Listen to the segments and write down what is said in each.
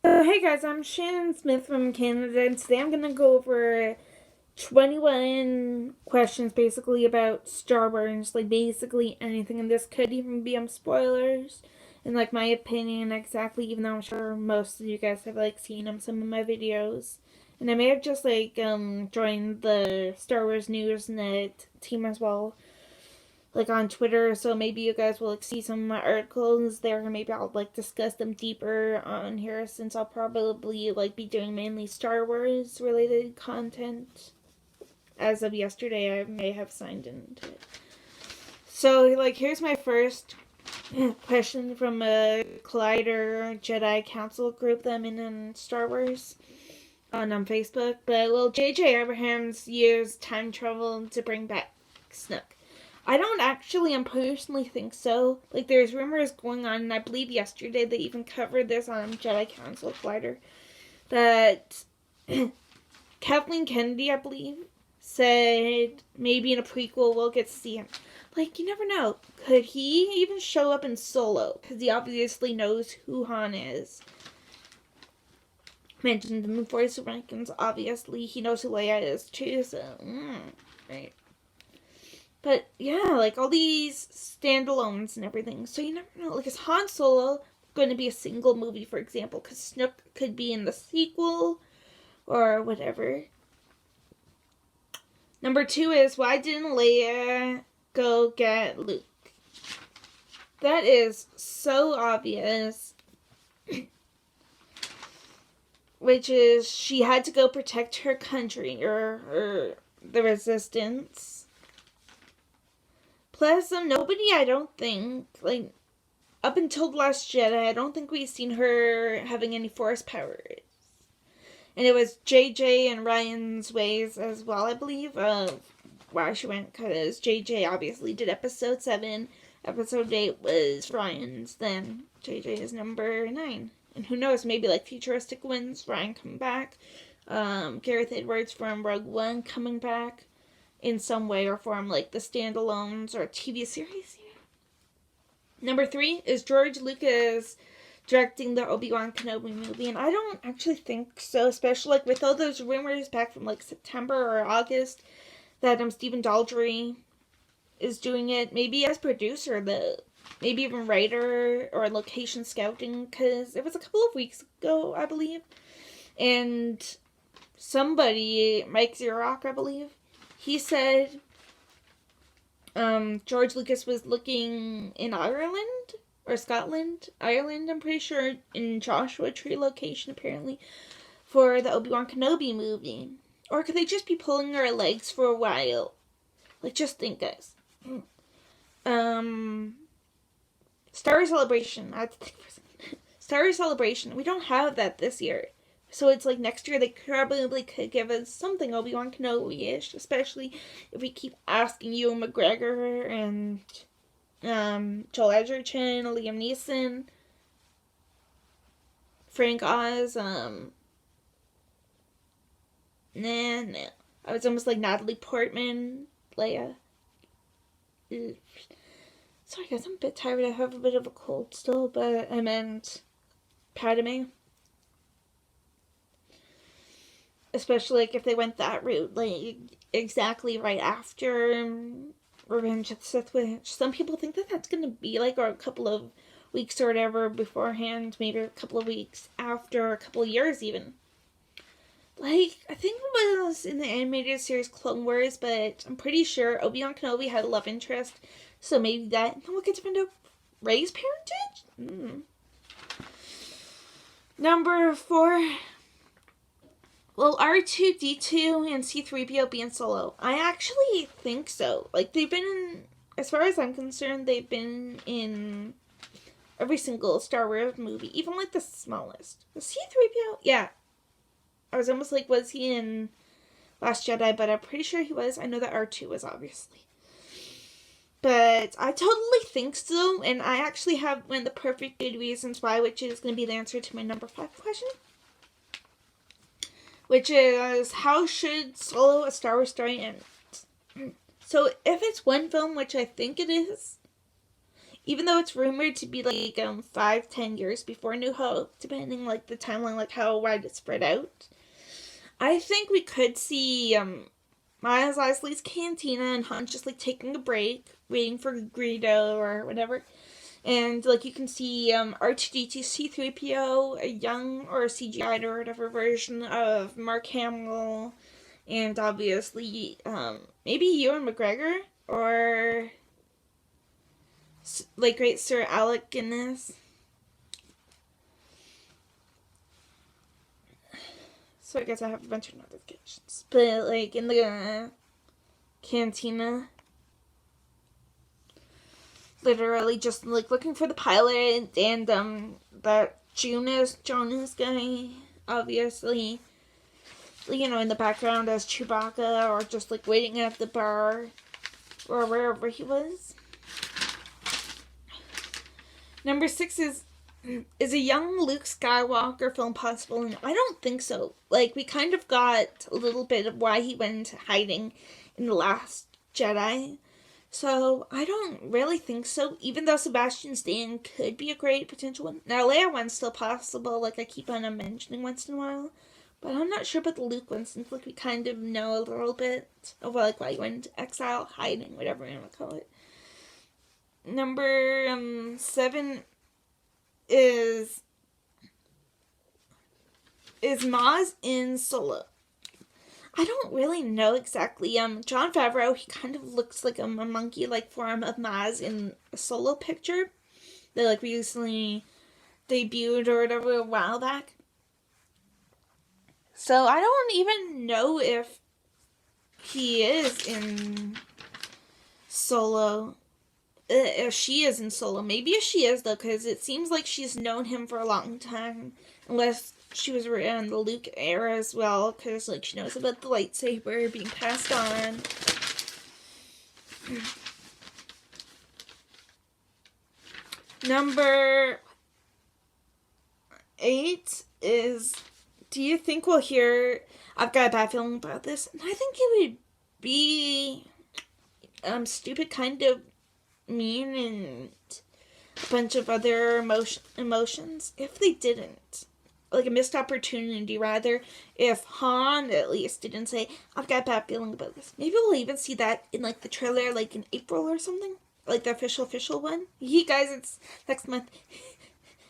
Hey guys, I'm Shannon Smith from Canada, and today I'm gonna go over 21 questions basically about Star Wars, like basically anything, and this could even be spoilers, and like my opinion exactly, even though I'm sure most of you guys have like seen some of my videos. And I may have just joined the Star Wars Newsnet team as well, like on Twitter, so maybe you guys will like see some of my articles there, and maybe I'll like discuss them deeper on here since I'll probably like be doing mainly Star Wars related content. As of yesterday, I may have signed into it. So like here's my first question from a Collider Jedi Council group that I'm in Star Wars on Facebook. But will J.J. Abrams use time travel to bring back Snook? I don't actually and personally think so. Like, there's rumors going on, and I believe yesterday they even covered this on Jedi Council Collider, that Kathleen Kennedy, I believe, said maybe in a prequel we'll get to see him. Like, you never know. Could he even show up in Solo? Because he obviously knows who Han is. Mentioned in the Force Awakens, obviously he knows who Leia is too, so, right. But yeah, like all these standalones and everything. So you never know. Like, is Han Solo going to be a single movie, for example? Because Snook could be in the sequel or whatever. Number 2 is, why didn't Leia go get Luke? That is so obvious. Which is, she had to go protect her country or the resistance. Plus, nobody, I don't think, like, up until The Last Jedi, I don't think we've seen her having any Force powers. And it was JJ and Ryan's ways as well, I believe, of why she went, because JJ obviously did episode 7, episode 8 was Ryan's, then JJ is number 9. And who knows, maybe like futuristic ones, Ryan coming back, Gareth Edwards from Rogue One coming back in some way or form, like the standalones or TV series. Number 3 is George Lucas directing the Obi-Wan Kenobi movie, and I don't actually think so, especially like with all those rumors back from like September or August that Stephen Daldry is doing it, maybe as producer, maybe even writer or location scouting, because it was a couple of weeks ago, I believe, and somebody, Mike Zirok, I believe, he said George Lucas was looking in Ireland or Scotland, Ireland, I'm pretty sure, in Joshua Tree location apparently, for the Obi-Wan Kenobi movie. Or could they just be pulling our legs for a while? Like, just think, guys. Star Wars Celebration. I have to think for a second. Star Wars Celebration. We don't have that this year. So it's like next year they probably could give us something Obi-Wan Kenobi-ish, especially if we keep asking Ewan McGregor and Joel Edgerton, Liam Neeson, Frank Oz, nah. I was almost like Natalie Portman, Leia. Sorry guys, I'm a bit tired. I have a bit of a cold still, but I meant Padme. Especially like if they went that route, like exactly right after Revenge of the Sith, which some people think that that's gonna be like, or a couple of weeks or whatever beforehand, maybe a couple of weeks after, a couple of years even. Like, I think it was in the animated series Clone Wars, but I'm pretty sure Obi-Wan Kenobi had a love interest, so maybe that will get to find out Rey's parentage? Number 4. Will R2-D2 and C-3PO be in Solo? I actually think so. Like, they've been in, as far as I'm concerned, they've been in every single Star Wars movie, even like the smallest. The C-3PO? Yeah. I was almost like, was he in Last Jedi? But I'm pretty sure he was. I know that R2 was, obviously. But I totally think so, and I actually have one of the perfect good reasons why, which is going to be the answer to my number 5 question. Which is, how should Solo, a Star Wars story, end? So if it's one film, which I think it is, even though it's rumored to be like 5-10 years before New Hope, depending like the timeline, like how wide it's spread out. I think we could see Mos Eisley's cantina and Han just like taking a break, waiting for Greedo or whatever. And like you can see R2D2 C3PO, a young or a CGI'd or whatever version of Mark Hamill, and obviously maybe Ewan McGregor or like great Sir Alec Guinness. So I guess I have a bunch of notifications. But like in the cantina, literally just like looking for the pilot and that Jonas guy, obviously, you know, in the background as Chewbacca, or just like waiting at the bar or wherever he was. Number 6 is a young Luke Skywalker film possible? And I don't think so. Like, we kind of got a little bit of why he went into hiding in The Last Jedi. So, I don't really think so, even though Sebastian Stan could be a great potential one. Now, Leia one's still possible, like I keep on mentioning once in a while. But I'm not sure about the Luke one, since like we kind of know a little bit of like why he went into exile, hiding, whatever you want to call it. Number 7 is Maz in Solo. I don't really know exactly. Jon Favreau, he kind of looks like a monkey-like form of Maz in a Solo picture that like recently debuted or whatever a while back. So I don't even know if he is in Solo. If she is in Solo. Maybe if she is, though, because it seems like she's known him for a long time. Unless she was in the Luke era as well, because like she knows about the lightsaber being passed on. Number 8 is, do you think we'll hear, I've got a bad feeling about this, and I think it would be stupid, kind of mean, and a bunch of other emotions if they didn't. Like a missed opportunity, rather, if Han at least didn't say, I've got a bad feeling about this. Maybe we'll even see that in like the trailer, like in April or something. Like the official one. Guys, it's next month.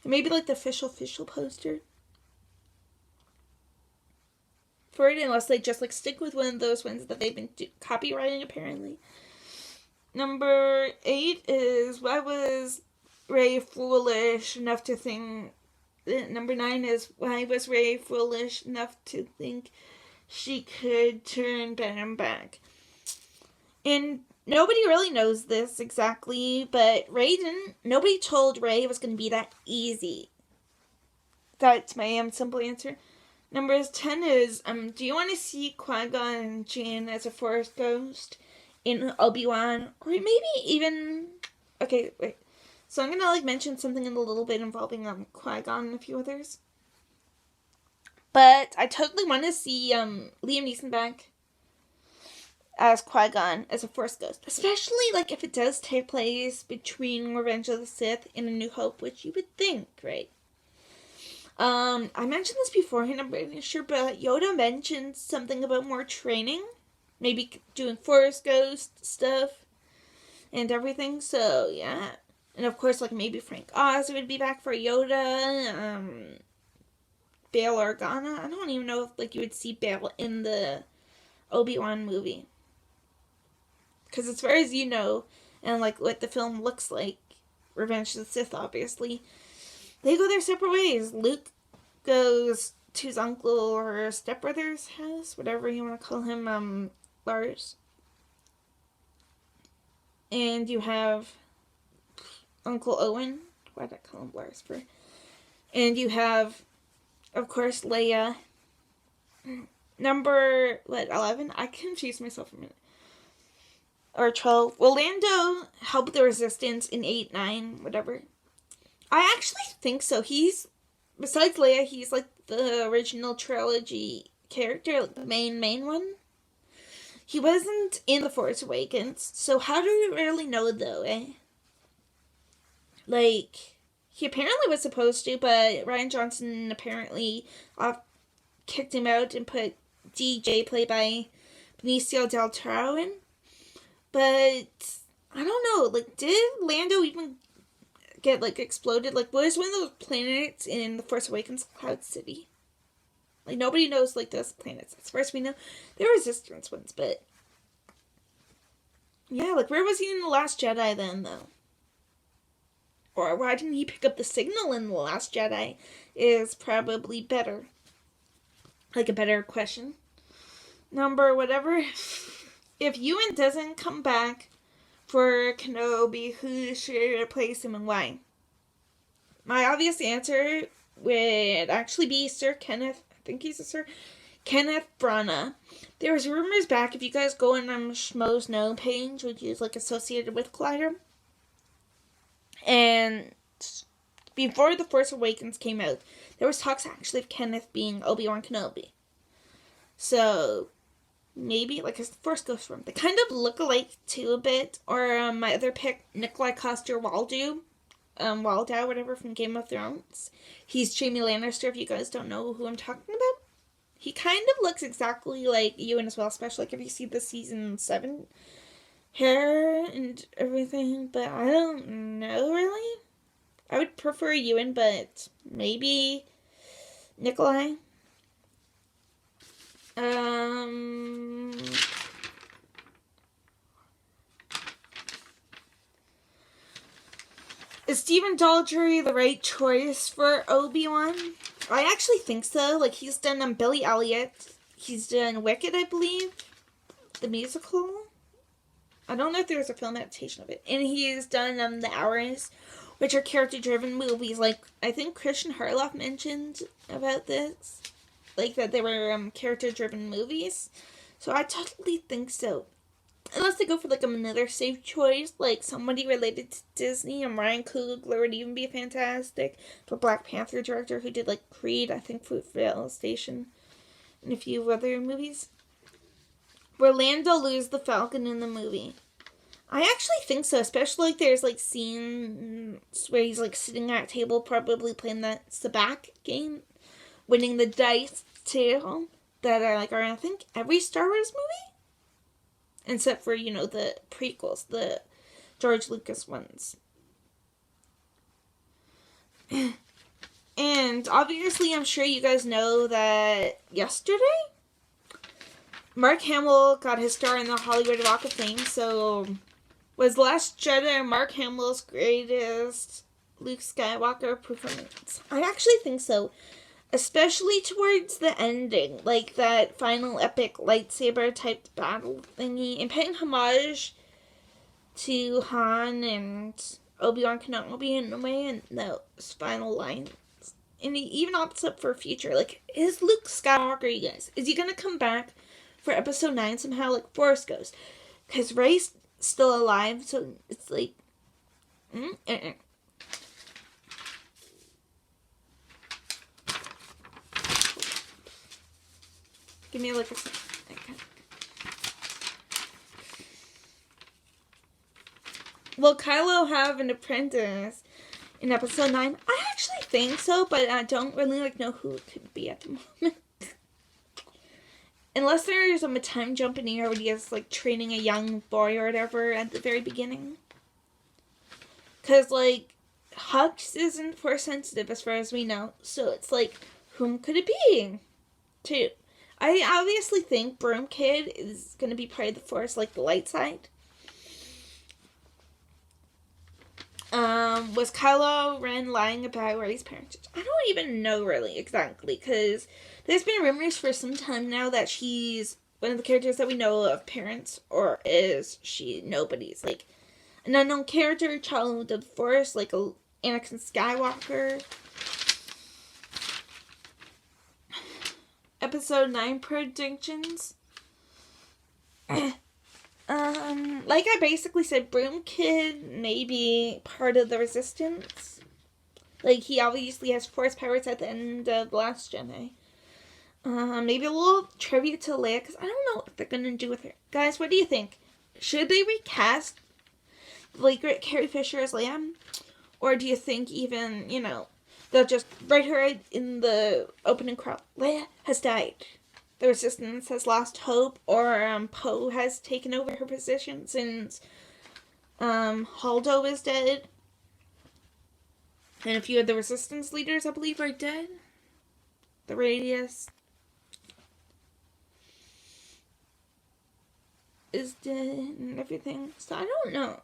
Maybe like the official poster for it, unless they just like stick with one of those ones that they've been copywriting apparently. Number 8 is, why was Rey foolish enough to think... Number 9 is, why was Rey foolish enough to think she could turn Ben back? And nobody really knows this exactly, but nobody told Rey it was going to be that easy. That's my simple answer. Number 10 is, do you want to see Qui-Gon and Jinn as a Force ghost in Obi-Wan? Or maybe even... Okay, wait. So I'm going to like mention something in a little bit involving Qui-Gon and a few others. But I totally want to see Liam Neeson back as Qui-Gon as a Force ghost. Especially like if it does take place between Revenge of the Sith and A New Hope, which you would think, right? I mentioned this beforehand, I'm pretty sure, but Yoda mentioned something about more training. Maybe doing Force ghost stuff and everything, so yeah. And of course, like maybe Frank Oz would be back for Yoda. Bail Organa. I don't even know if like you would see Bail in the Obi-Wan movie. Because as far as you know, and like what the film looks like, Revenge of the Sith, obviously, they go their separate ways. Luke goes to his uncle or stepbrother's house, whatever you want to call him, Lars. And you have Uncle Owen. Why did I call him Lars for? And you have, of course, Leia. Number, 11? I confused myself a minute. Or 12. Will Lando help the Resistance in 8, 9, whatever? I actually think so. He's, besides Leia, he's like the original trilogy character, like the main one. He wasn't in The Force Awakens, so how do we really know though, eh? Like, he apparently was supposed to, but Rian Johnson apparently kicked him out and put DJ, played by Benicio del Toro, in. But I don't know. Like, did Lando even get like exploded? Like, was one of those planets in The Force Awakens Cloud City? Like, nobody knows like those planets. As far as we know, they're Resistance ones, but yeah, like, where was he in The Last Jedi then, though? Or why didn't he pick up the signal in The Last Jedi? Is probably better. Like, a better question. Number whatever. If Ewan doesn't come back for Kenobi, who should replace him and why? My obvious answer would actually be Sir Kenneth. I think he's a Sir. Kenneth Branagh. There was rumors back, if you guys go on Schmo's No page, which is like associated with Collider. And before The Force Awakens came out, there was talks actually of Kenneth being Obi-Wan Kenobi. So maybe, like, as the Force goes from, they kind of look alike too a bit. Or my other pick, Nikolai Coster-Waldau, whatever, from Game of Thrones. He's Jaime Lannister, if you guys don't know who I'm talking about. He kind of looks exactly like Ewan as well, especially like if you see the season 7 hair and everything, but I don't know really. I would prefer Ewan, but maybe Nikolai. Is Stephen Daldry the right choice for Obi-Wan? I actually think so. Like, he's done Billy Elliot. He's done Wicked, I believe. The musical. I don't know if there's a film adaptation of it. And he's done The Hours, which are character-driven movies. Like, I think Christian Harloff mentioned about this. Like, that they were character-driven movies. So I totally think so. Unless they go for, like, another safe choice, like somebody related to Disney, and Ryan Coogler would even be fantastic. The Black Panther director who did, like, Creed, I think, Fruitvale Station, and a few other movies. Will Lando lose the Falcon in the movie? I actually think so, especially, like, there's, like, scenes where he's, like, sitting at a table, probably playing that Sabacc game, winning the dice, too, that are, like, I think, every Star Wars movie? Except for, you know, the prequels, the George Lucas ones. And obviously, I'm sure you guys know that yesterday, Mark Hamill got his star in the Hollywood Walk of Fame. So, was Last Jedi Mark Hamill's greatest Luke Skywalker performance? I actually think so. Especially towards the ending, like that final epic lightsaber type battle thingy, and paying homage to Han and Obi-Wan Kenobi in a way, and those final lines. And he even opts up for a future. Like, is Luke Skywalker, you guys, is he gonna come back for episode 9 somehow, like Force Ghost? Because Rey's still alive, so it's like, Give me like a second. Okay. Will Kylo have an apprentice in episode 9? I actually think so, but I don't really know who it could be at the moment. Unless there's a time jump and he already is like training a young boy or whatever at the very beginning. Because like Hux isn't Force sensitive as far as we know, so it's like, whom could it be? Too. I obviously think Broom Kid is going to be part of the Force, like the light side. Was Kylo Ren lying about Rey's parentage? I don't even know really exactly, because there's been rumors for some time now that she's one of the characters that we know of parents, or is she nobody's, like an unknown character, child of the Force, like a Anakin Skywalker. Episode 9 predictions. Like I basically said, Broom Kid may be part of the Resistance. Like, he obviously has Force powers at the end of The Last Jedi. Maybe a little tribute to Leia, because I don't know what they're going to do with her. Guys, what do you think? Should they recast, like, Carrie Fisher as Leia? Or do you think even, they'll just write her in the opening crawl, Leia has died. The Resistance has lost hope, or Poe has taken over her position since Holdo is dead. And a few of the Resistance leaders, I believe, are dead. The Radius is dead and everything. So I don't know.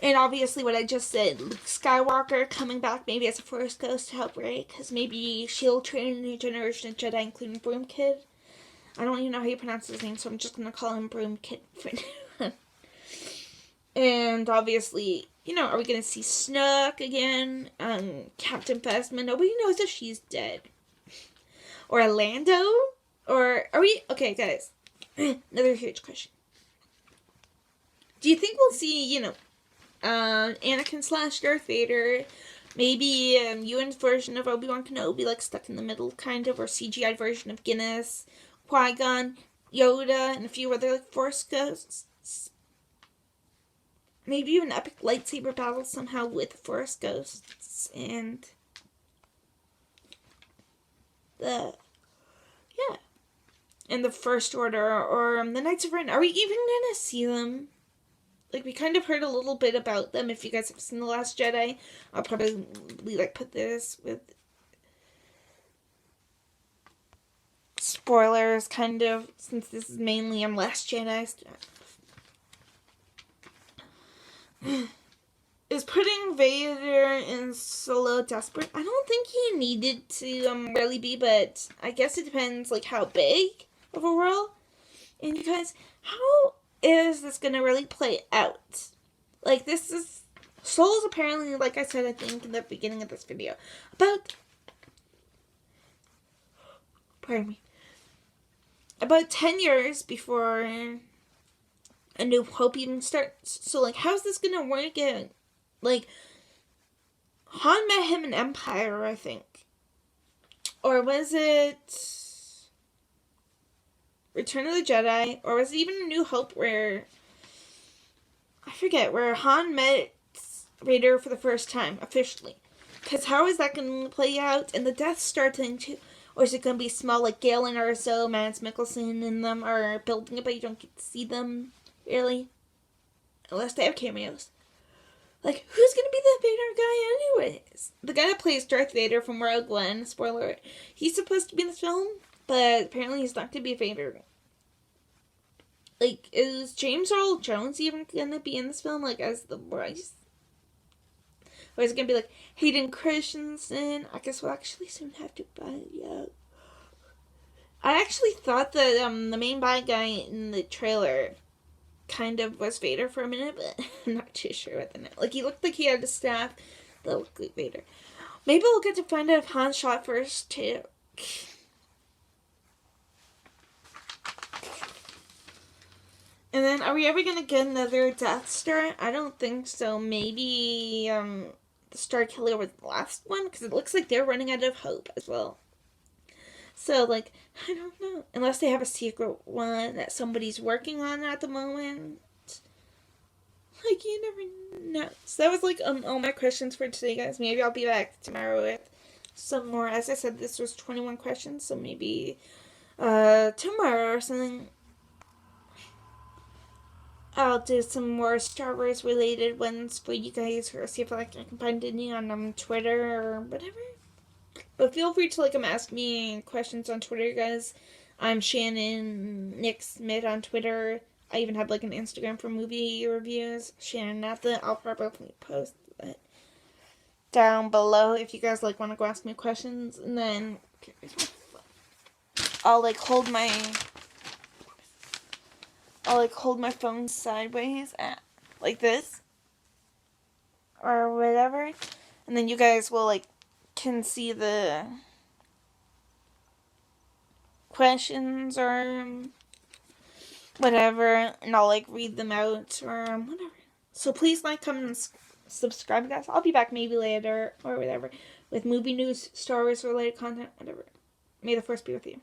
And obviously what I just said, Luke Skywalker coming back maybe as a Force Ghost to help Rey, because maybe she'll train a new generation of Jedi, including Broom Kid. I don't even know how you pronounce his name, so I'm just going to call him Broom Kid for now. And obviously, are we going to see Snoke again? Captain Phasma, nobody knows if she's dead. Or Lando? Or are we... Okay, guys. Another huge question. Do you think we'll see, Anakin / Darth Vader, maybe Ewan's version of Obi-Wan Kenobi, like stuck in the middle, kind of, or CGI version of Guinness, Qui-Gon, Yoda, and a few other like Force Ghosts? Maybe even epic lightsaber battles somehow with Force Ghosts and the First Order, or the Knights of Ren. Are we even gonna see them? Like, we kind of heard a little bit about them. If you guys have seen The Last Jedi, I'll probably, put this with spoilers, kind of, since this is mainly Last Jedi stuff. Is putting Vader in Solo desperate? I don't think he needed to really be, but I guess it depends, how big of a role. And you guys, how is this gonna really play out? This is... Solo's apparently, like I said, I think, in the beginning of this video, about 10 years before A New Hope even starts. So, how's this gonna work out? Han met him in Empire, I think. Or was it Return of the Jedi? Or was it even A New Hope where... I forget, where Han met Vader for the first time, officially. Because how is that going to play out? And the Death Star thing, too. Or is it going to be small, like Galen Erso, Mads Mikkelsen, and them are building it, but you don't get to see them, really? Unless they have cameos. Who's going to be the Vader guy anyways? The guy that plays Darth Vader from Rogue One, spoiler alert, he's supposed to be in the film, but apparently he's not going to be Vader. Is James Earl Jones even going to be in this film, as the voice? Or is it going to be, Hayden Christensen? I guess we'll actually soon have to find out. I actually thought that the main bad guy in the trailer kind of was Vader for a minute, but I'm not too sure what the name. He looked like he had a staff that looked like Vader. Maybe we'll get to find out if Han shot first, too. And then, are we ever going to get another Death Star? I don't think so. Maybe the Star Killer was the last one, because it looks like they're running out of hope as well. So, I don't know. Unless they have a secret one that somebody's working on at the moment. You never know. So that was, all my questions for today, guys. Maybe I'll be back tomorrow with some more. As I said, this was 21 questions, so maybe tomorrow or something, I'll do some more Star Wars related ones for you guys, or see if I can find any on Twitter or whatever. But feel free to ask me questions on Twitter, guys. I'm Shannon Nick Smith on Twitter. I even have an Instagram for movie reviews. Shannon Natha. I'll probably post that down below if you guys want to go ask me questions. And then I'll hold my phone sideways like this or whatever, and then you guys will can see the questions or whatever, and I'll read them out or whatever. So please comment, and subscribe, guys. I'll be back maybe later or whatever with movie news, Star Wars related content, whatever. May the Force be with you.